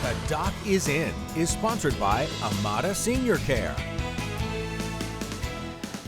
The Doc is In is sponsored by Amada Senior Care.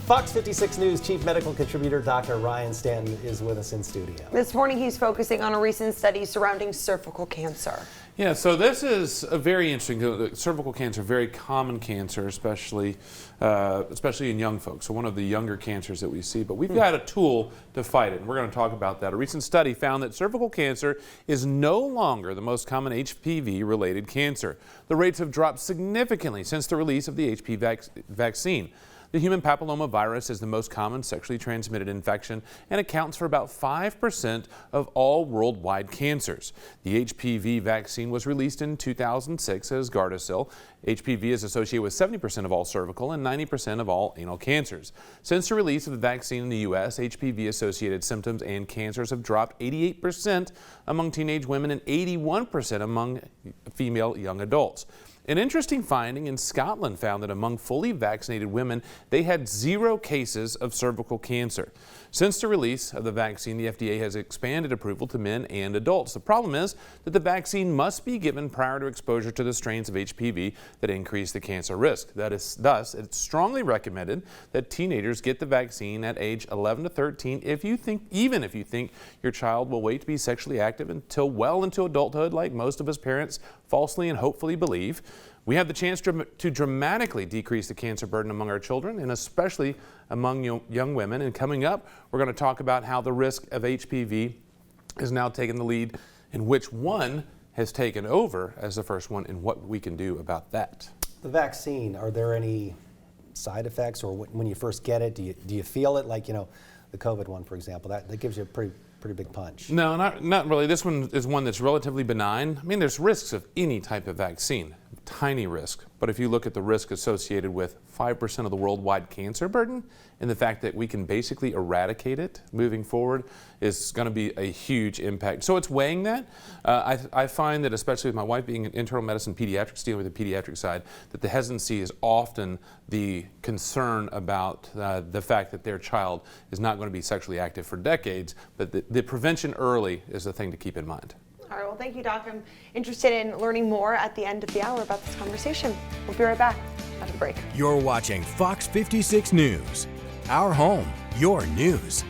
Fox 56 News Chief Medical Contributor Dr. Ryan Stanton is with us in studio. This morning he's focusing on a recent study surrounding cervical cancer. Yeah, so this is a very interesting, cervical cancer, very common cancer, especially in young folks. So one of the younger cancers that we see, but we've got a tool to fight it, and we're going to talk about that. A recent study found that cervical cancer is no longer the most common HPV-related cancer. The rates have dropped significantly since the release of the HPV vaccine. The human papillomavirus is the most common sexually transmitted infection and accounts for about 5% of all worldwide cancers. The HPV vaccine was released in 2006 as Gardasil. HPV is associated with 70% of all cervical and 90% of all anal cancers. Since the release of the vaccine in the U.S., HPV-associated symptoms and cancers have dropped 88% among teenage women and 81% among female young adults. An interesting finding in Scotland found that among fully vaccinated women, they had 0 cases of cervical cancer. Since the release of the vaccine, the FDA has expanded approval to men and adults. The problem is that the vaccine must be given prior to exposure to the strains of HPV that increase the cancer risk. Thus, it's strongly recommended that teenagers get the vaccine at age 11 to 13 even if you think your child will wait to be sexually active until well into adulthood, like most of us parents falsely and hopefully believe. We have the chance to dramatically decrease the cancer burden among our children and especially among young women. And coming up, we're going to talk about how the risk of HPV is now taking the lead and which one has taken over as the first one and what we can do about that. The vaccine, are there any side effects, or when you first get it, do you feel it like, the COVID one, for example? That gives you a pretty big punch. No, not really. This one is one that's relatively benign. I mean, there's risks of any type of vaccine, tiny risk. But if you look at the risk associated with 5% of the worldwide cancer burden and the fact that we can basically eradicate it moving forward is going to be a huge impact. So it's weighing that. I find that especially with my wife being in internal medicine pediatrics, dealing with the pediatric side, that the hesitancy is often the concern about the fact that their child is not going to be sexually active for decades, but the prevention early is the thing to keep in mind. All right, well, thank you, Doc. I'm interested in learning more at the end of the hour about this conversation. We'll be right back after the break. You're watching Fox 56 News. Our home, your news.